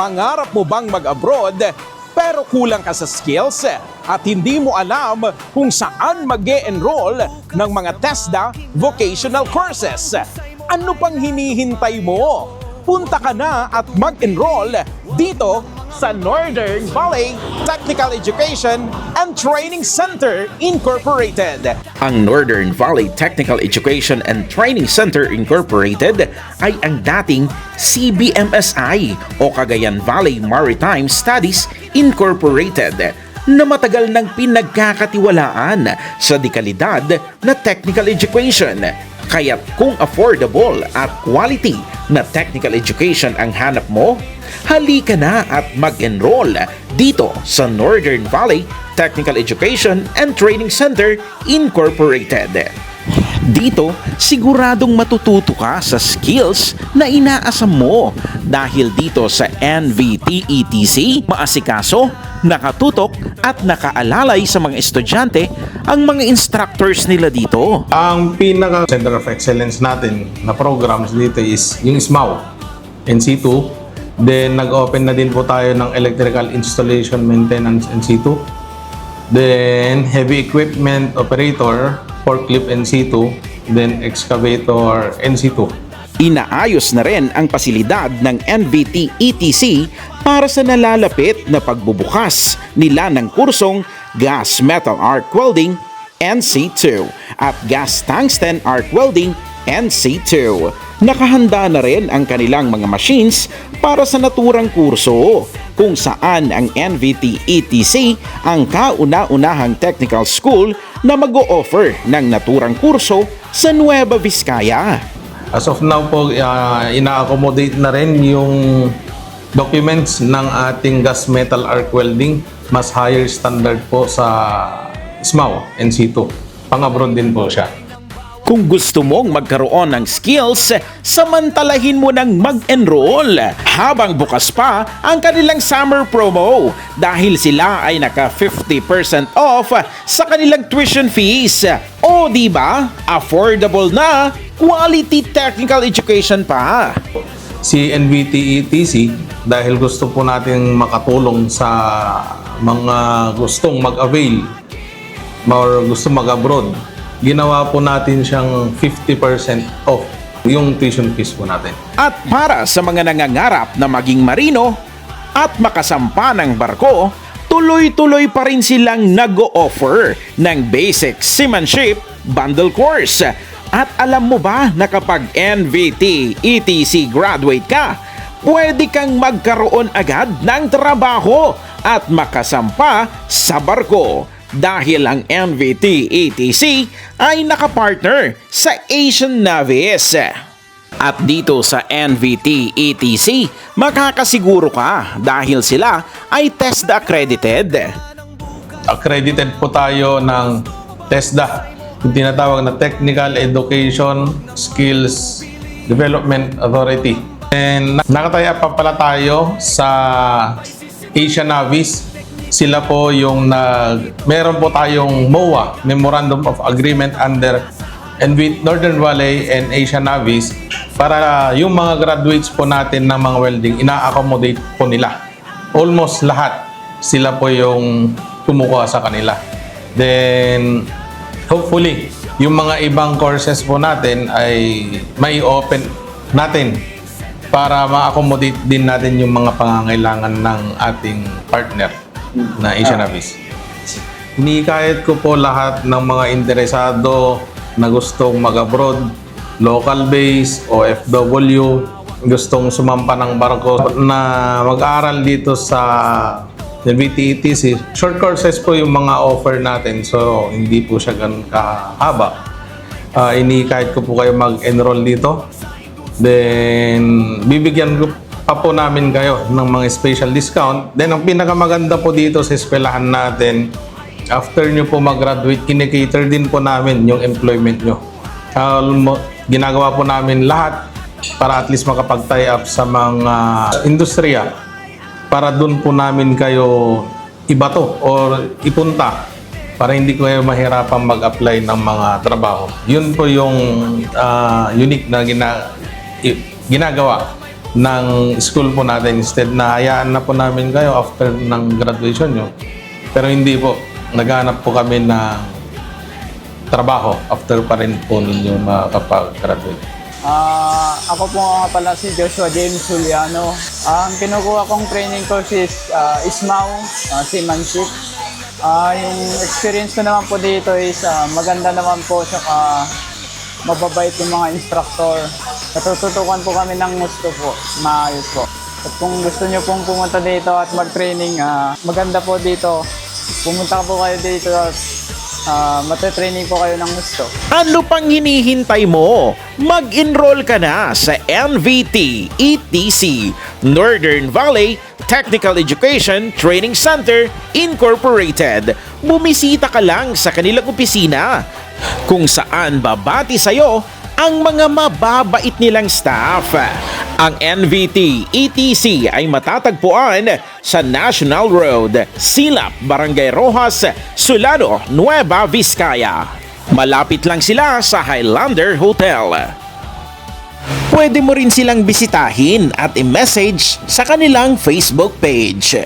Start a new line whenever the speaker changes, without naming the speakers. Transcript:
Pangarap mo bang mag-abroad pero kulang ka sa skills at hindi mo alam kung saan mag-e-enroll ng mga TESDA vocational courses? Ano pang hinihintay mo? Punta ka na at mag-enroll dito sa Northern Valley Technical Education and Training Center Incorporated.
Ang Northern Valley Technical Education and Training Center Incorporated ay ang dating CBMSI o Cagayan Valley Maritime Studies Incorporated na matagal nang pinagkakatiwalaan sa dekalidad na technical education. Kaya't kung affordable at quality na technical education ang hanap mo, halika na at mag-enroll dito sa Northern Valley Technical Education and Training Center Incorporated. Dito, siguradong matututo ka sa skills na inaasam mo dahil dito sa NVTETC, maasikaso, nakatutok at nakaalalay sa mga estudyante ang mga instructors nila dito.
Ang pinaka Center of Excellence natin na programs dito is yung SMAU, NC2. Then nag-open na din po tayo ng Electrical Installation Maintenance NC2. Then heavy equipment operator, forklift NC2, then excavator NC2.
Inaayos na rin ang pasilidad ng NVTETC para sa nalalapit na pagbubukas nila ng kursong Gas Metal Arc Welding NC2 at Gas Tungsten Arc Welding NC2. Nakahanda na rin ang kanilang mga machines para sa naturang kurso, kung saan ang NVTETC ang kauna-unahang technical school na mag-o-offer ng naturang kurso sa Nueva Vizcaya.
As of now po, ina-accommodate na rin yung documents ng ating gas metal arc welding. Mas higher standard po sa SMAU, NC2. Pang-abroad din po siya.
Kung gusto mong magkaroon ng skills, samantalahin mo nang mag-enroll habang bukas pa ang kanilang summer promo dahil sila ay naka 50% off sa kanilang tuition fees. O di ba? Affordable na, quality technical education pa.
Si NVTETC, dahil gusto po natin makatulong sa mga gustong mag-avail or gusto mag-abroad, ginawa po natin siyang 50% off yung tuition fees po natin.
At para sa mga nangangarap na maging marino at makasampa ng barko, tuloy-tuloy pa rin silang nag-o-offer ng Basic Seamanship Bundle Course. At alam mo ba na kapag NVTETC graduate ka, pwede kang magkaroon agad ng trabaho at makasampa sa barko dahil ang NVTETC ay nakapartner sa Asian Navies. At dito sa NVTETC, makakasiguro ka dahil sila ay TESDA accredited.
Accredited po tayo ng TESDA, yung tinatawag na Technical Education Skills Development Authority. And nakataya pa pala tayo sa Asian Navies. Sila po yung meron po tayong MOA, Memorandum of Agreement under Northern Valley and Asian Navies para yung mga graduates po natin ng mga welding, ina-accommodate po nila. Almost lahat sila po yung kumukuha sa kanila. Then, hopefully, yung mga ibang courses po natin ay may open natin para ma-accommodate din natin yung mga pangangailangan ng ating partner na Asian Navies. Hinikayat ko po lahat ng mga interesado na gustong mag-abroad, local base, OFW, gustong sumampa ng barko na mag-aral dito sa NVTETC. Short courses po yung mga offer natin, so hindi po siya ganun kahaba. Hinikayat ko po kayo mag-enroll dito. Then, bibigyan ko pa po namin kayo ng mga special discount. Then, ang pinakamaganda po dito sa eskwelahan natin, after nyo po mag-graduate, kinikater din po namin yung employment nyo. Ginagawa po namin lahat para at least makapag-tie up sa mga industriya para dun po namin kayo ibato or ipunta para hindi ko kayo mahirapang mag-apply ng mga trabaho. Yun po yung unique na ginagawa ng school po natin. Instead na hayaan na po namin kayo after ng graduation nyo. Pero hindi po. Naghanap po kami ng trabaho after pa rin po ninyo makapag-graduate.
Ako po nga pala si Joshua James Juliano. Ang kinukuha kong training course is ISMAW, seamanship. Yung experience ko naman po dito is maganda naman po, saka mababait yung mga instructor. Natututukan po kami ng gusto po, maayos po. At kung gusto nyo pong pumunta dito at mag-training, maganda po dito. Pumunta po kayo dito at matitraining po kayo ng gusto.
Ano pang hinihintay mo? Mag-enroll ka na sa NVT ETC, Northern Valley Technical Education Training Center Incorporated. Bumisita ka lang sa kanilang opisina kung saan babati sa'yo ang mga mababait nilang staff. Ang NVT ETC ay matatagpuan sa National Road, Silap, Barangay Rojas, Solano, Nueva Vizcaya. Malapit lang sila sa Highlander Hotel. Pwede mo rin silang bisitahin at i-message sa kanilang Facebook page.